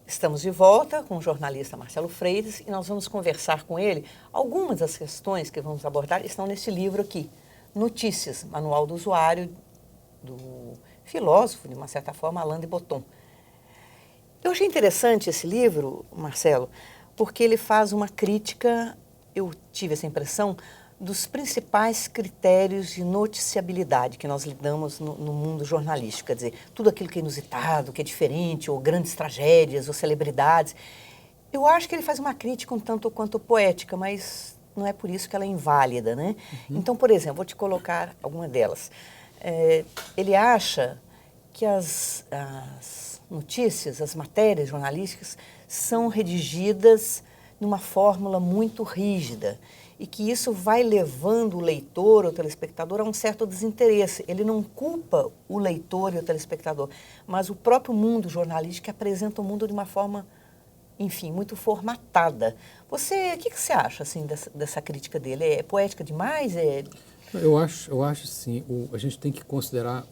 Estamos de volta com o jornalista Marcelo Freires e nós vamos conversar com ele. Algumas das questões que vamos abordar estão nesse livro aqui, Notícias, Manual do Usuário, do filósofo, de uma certa forma, Alain de Botton. Eu achei interessante esse livro, Marcelo, porque ele faz uma crítica, eu tive essa impressão, dos principais critérios de noticiabilidade que nós lidamos no mundo jornalístico. Quer dizer, tudo aquilo que é inusitado, que é diferente, ou grandes tragédias, ou celebridades. Eu acho que ele faz uma crítica um tanto quanto poética, mas não é por isso que ela é inválida, né? Então, por exemplo, vou te colocar alguma delas. Ele acha que as notícias, as matérias jornalísticas são redigidas numa fórmula muito rígida e que isso vai levando o leitor ou o telespectador a um certo desinteresse. Ele não culpa o leitor e o telespectador, mas o próprio mundo jornalístico que apresenta o mundo de uma forma, enfim, muito formatada. O que você acha assim, dessa crítica dele? É poética demais? Eu acho assim, a gente tem que considerar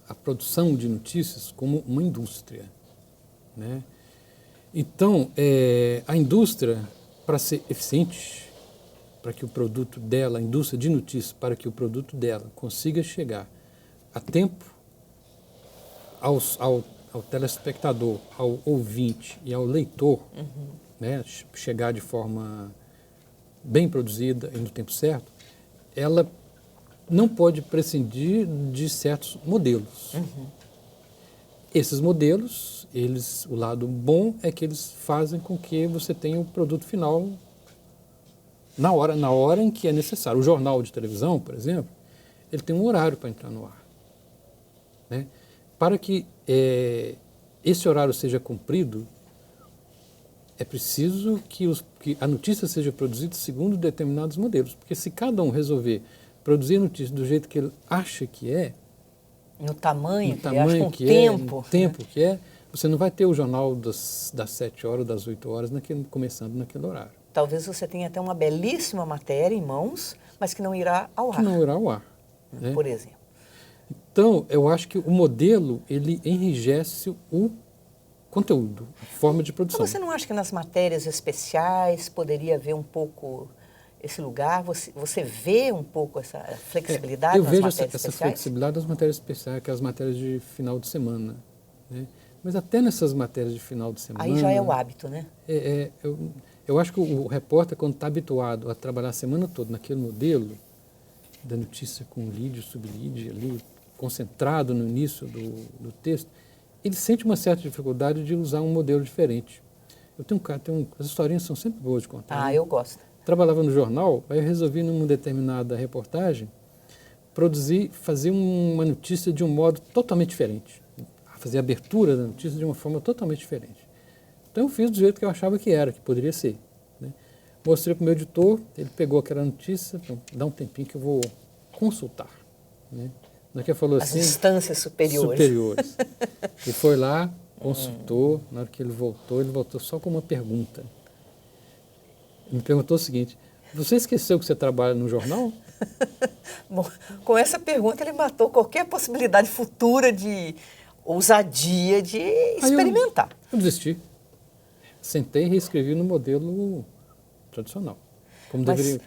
a produção de notícias como uma indústria, né? Então, a indústria, para ser eficiente, para que o produto dela, a indústria de notícias, para que o produto dela consiga chegar a tempo ao telespectador, ao ouvinte e ao leitor, né, chegar de forma bem produzida e no tempo certo, ela não pode prescindir de certos modelos. Esses modelos, o lado bom é que eles fazem com que você tenha o produto final na hora em que é necessário. O jornal de televisão, por exemplo, ele tem um horário para entrar no ar, né? Para que esse horário seja cumprido, é preciso que a notícia seja produzida segundo determinados modelos, porque se cada um resolver produzir a notícia do jeito que ele acha que é, no tamanho que é, no tempo que é, você não vai ter o jornal das 7 horas, das 8 horas, começando naquele horário. Talvez você tenha até uma belíssima matéria em mãos, mas que não irá ao ar. Que não irá ao ar, né? Por exemplo. Então, eu acho que o modelo, ele enrijece o conteúdo, a forma de produção. Mas você não acha que nas matérias especiais poderia haver um pouco esse lugar? Você vê um pouco essa flexibilidade nas matérias especiais? Eu vejo essa flexibilidade nas matérias especiais, que é as matérias de final de semana, né? Mas até nessas matérias de final de semana... Aí já é o hábito, né? Eu acho que o repórter, quando está habituado a trabalhar a semana toda naquele modelo, da notícia com lead, sublead, ali, concentrado no início do texto, ele sente uma certa dificuldade de usar um modelo diferente. As historinhas são sempre boas de contar. Né? Eu gosto. Trabalhava no jornal, aí eu resolvi, numa determinada reportagem, fazer uma notícia de um modo totalmente diferente. Fazer a abertura da notícia de uma forma totalmente diferente. Então eu fiz do jeito que eu achava que poderia ser, né? Mostrei para o meu editor, ele pegou aquela notícia, então, dá um tempinho que eu vou consultar, né? Ele falou As assim, instâncias superiores. Ele foi lá, consultou, na hora que ele voltou só com uma pergunta. Ele me perguntou o seguinte: você esqueceu que você trabalha no jornal? Bom, com essa pergunta ele matou qualquer possibilidade futura de ousadia de experimentar. Eu desisti. Sentei e reescrevi no modelo tradicional,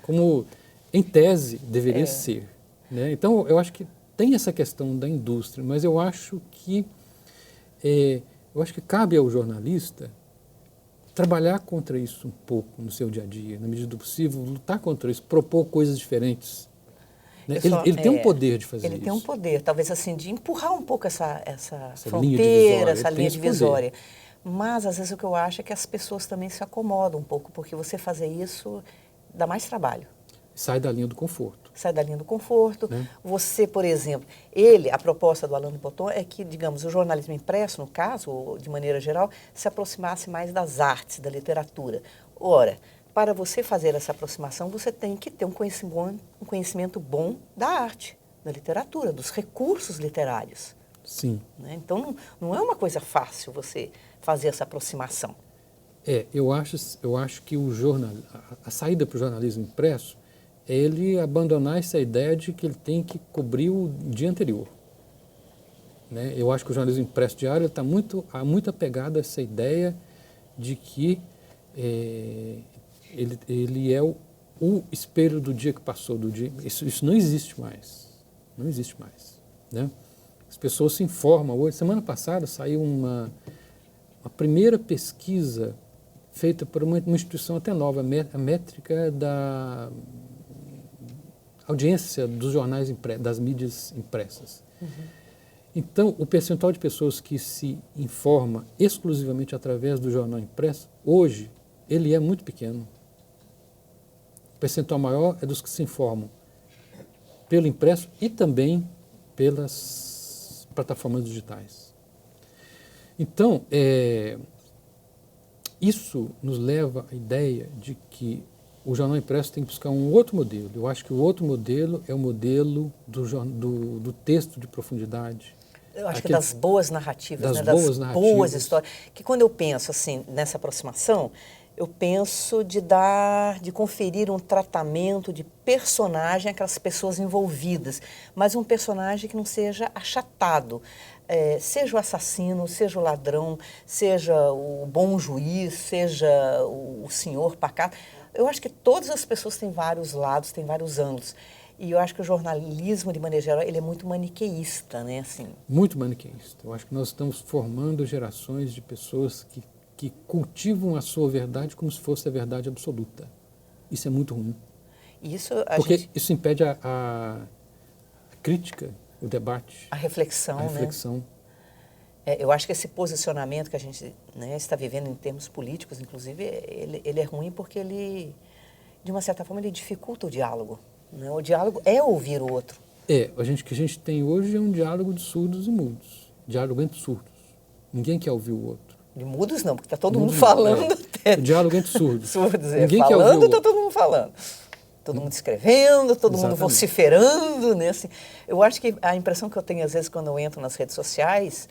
como em tese deveria ser, né? Então eu acho que tem essa questão da indústria, mas eu acho que cabe ao jornalista trabalhar contra isso um pouco no seu dia a dia, na medida do possível, lutar contra isso, propor coisas diferentes. Né? Ele tem um poder de fazer isso. Ele tem um poder, talvez assim, de empurrar um pouco essa fronteira, essa linha divisória. Mas, às vezes, o que eu acho é que as pessoas também se acomodam um pouco, porque você fazer isso dá mais trabalho. Sai da linha do conforto. Sai da linha do conforto. Né? Você, por exemplo, a proposta do Alain de Botton é que, digamos, o jornalismo impresso, no caso, ou de maneira geral, se aproximasse mais das artes, da literatura. Ora, para você fazer essa aproximação, você tem que ter um conhecimento bom da arte, da literatura, dos recursos literários. Sim. Né? Então, não é uma coisa fácil você fazer essa aproximação. Eu acho que a saída para o jornalismo impresso é ele abandonar essa ideia de que ele tem que cobrir o dia anterior. né? Eu acho que o jornalismo impresso diário está muito apegado a essa ideia de que ele é o espelho do dia que passou, do dia. Isso não existe mais. Não existe mais, né? As pessoas se informam hoje. Semana passada saiu uma primeira pesquisa feita por uma instituição até nova, a métrica da audiência dos jornais das mídias impressas. Uhum. Então, o percentual de pessoas que se informa exclusivamente através do jornal impresso, hoje, ele é muito pequeno. O percentual maior é dos que se informam pelo impresso e também pelas plataformas digitais. Então, isso nos leva à ideia de que o jornal impresso tem que buscar um outro modelo. Eu acho que o outro modelo é o modelo do texto de profundidade. Eu acho que das boas narrativas, das boas histórias. Que quando eu penso assim nessa aproximação, eu penso de conferir um tratamento de personagem àquelas pessoas envolvidas, mas um personagem que não seja achatado. Seja o assassino, seja o ladrão, seja o bom juiz, seja o senhor pacato. Eu acho que todas as pessoas têm vários lados, têm vários ângulos. E eu acho que o jornalismo, de maneira geral, ele é muito maniqueísta, né? Assim. Muito maniqueísta. Eu acho que nós estamos formando gerações de pessoas que cultivam a sua verdade como se fosse a verdade absoluta. Isso é muito ruim. Porque isso impede a crítica, o debate. A reflexão, a reflexão. Né? Eu acho que esse posicionamento que a gente, né, está vivendo em termos políticos, inclusive, ele é ruim porque ele, de uma certa forma, ele dificulta o diálogo. Né? O diálogo é ouvir o outro. O que a gente tem hoje é um diálogo de surdos e mudos. Diálogo entre surdos. Ninguém quer ouvir o outro. De mudos não, porque está todo mundo falando. O diálogo entre surdos. Surdos, Ninguém falando, quer ouvir o está todo mundo falando. Todo mundo escrevendo, todo mundo vociferando, né? Assim, eu acho que a impressão que eu tenho, às vezes, quando eu entro nas redes sociais,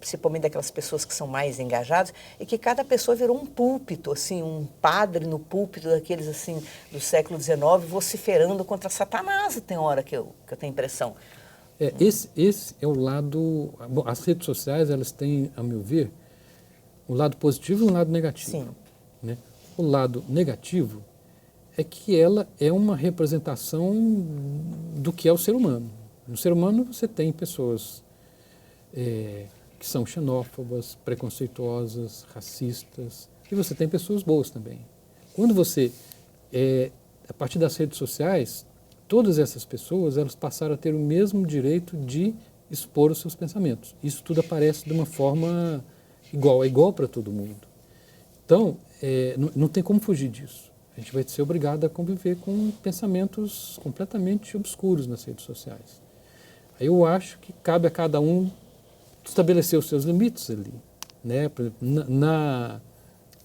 principalmente daquelas pessoas que são mais engajadas, é que cada pessoa virou um púlpito, assim, um padre no púlpito daqueles, assim, do século XIX, vociferando contra Satanás, tem hora que eu tenho impressão. Esse é o lado... Bom, as redes sociais, elas têm, a meu ver, um lado positivo e um lado negativo. Sim. Né? O lado negativo é que ela é uma representação do que é o ser humano. No ser humano você tem pessoas que são xenófobas, preconceituosas, racistas, e você tem pessoas boas também. Quando você, a partir das redes sociais, todas essas pessoas, elas passaram a ter o mesmo direito de expor os seus pensamentos. Isso tudo aparece de uma forma igual, é igual para todo mundo. Então, não tem como fugir disso. A gente vai ser obrigado a conviver com pensamentos completamente obscuros nas redes sociais. Aí eu acho que cabe a cada um estabelecer os seus limites ali. Né?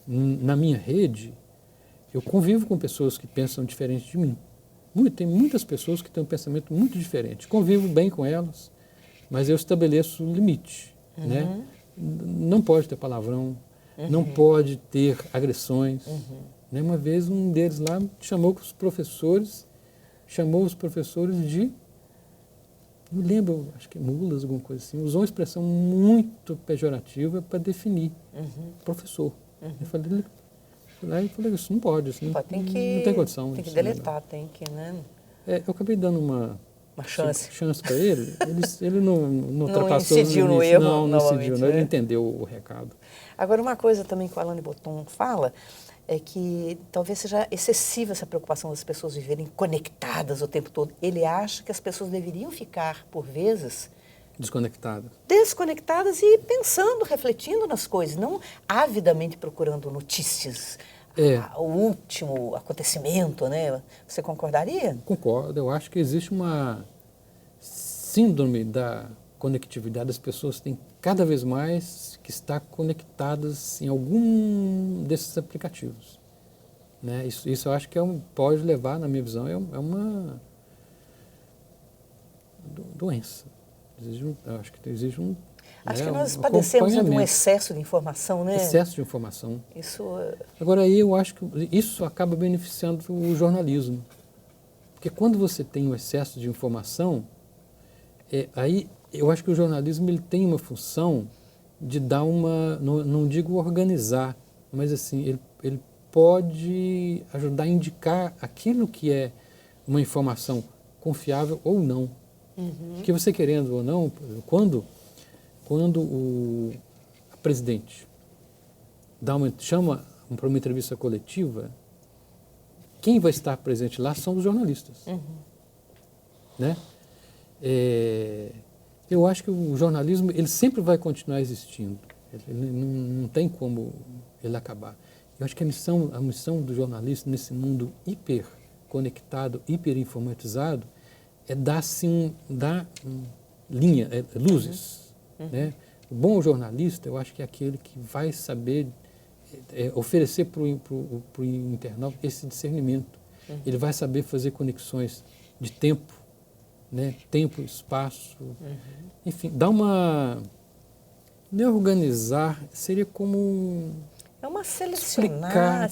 Na minha rede, eu convivo com pessoas que pensam diferente de mim. Tem muitas pessoas que têm um pensamento muito diferente. Convivo bem com elas, mas eu estabeleço limite. Uhum. Né? Não pode ter palavrão, não pode ter agressões. Uma vez um deles lá chamou os professores de, não lembro, acho que mulas, alguma coisa assim, usou uma expressão muito pejorativa para definir professor. Eu falei, isso não pode, isso não tem condição. Tem que deletar, tem que, né? Eu acabei dando uma chance para ele, ele não ultrapassou. Não incidiu no erro, não incidiu, né? Ele entendeu o recado. Agora, uma coisa também que o Alain Botton fala é que talvez seja excessiva essa preocupação das pessoas viverem conectadas o tempo todo. Ele acha que as pessoas deveriam ficar, por vezes, desconectadas e pensando, refletindo nas coisas, não avidamente procurando notícias, o último acontecimento, né? Você concordaria? Concordo. Eu acho que existe uma síndrome da conectividade. As pessoas têm cada vez mais que estar conectadas em algum desses aplicativos. Né? Isso eu acho que pode levar, na minha visão, é uma doença. Acho que exige um... Acho que nós padecemos de um excesso de informação, né? Excesso de informação. Isso... Agora, aí eu acho que isso acaba beneficiando o jornalismo. Porque quando você tem um excesso de informação, Aí eu acho que o jornalismo ele tem uma função de dar não digo organizar, mas assim, ele pode ajudar a indicar aquilo que é uma informação confiável ou não. Porque você querendo ou não, quando a presidente chama para uma entrevista coletiva, quem vai estar presente lá são os jornalistas. Né? Eu acho que o jornalismo ele sempre vai continuar existindo. Ele não tem como ele acabar. Eu acho que a missão do jornalista nesse mundo hiperconectado, hiperinformatizado, é dar luzes. Né? O bom jornalista, eu acho que é aquele que vai saber oferecer para o internauta esse discernimento. Ele vai saber fazer conexões de tempo, né? Tempo, espaço, enfim, dar uma... Não é organizar, seria como... É uma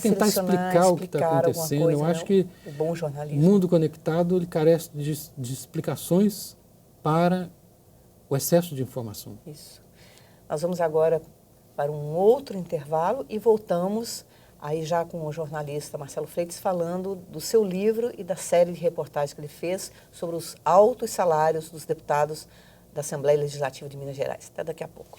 tentar explicar o que está acontecendo. Coisa, eu acho né? que o bom jornalismo. O mundo conectado ele carece de explicações para o excesso de informação. Isso. Nós vamos agora para um outro intervalo e voltamos aí já com o jornalista Marcelo Freitas falando do seu livro e da série de reportagens que ele fez sobre os altos salários dos deputados da Assembleia Legislativa de Minas Gerais. Até daqui a pouco.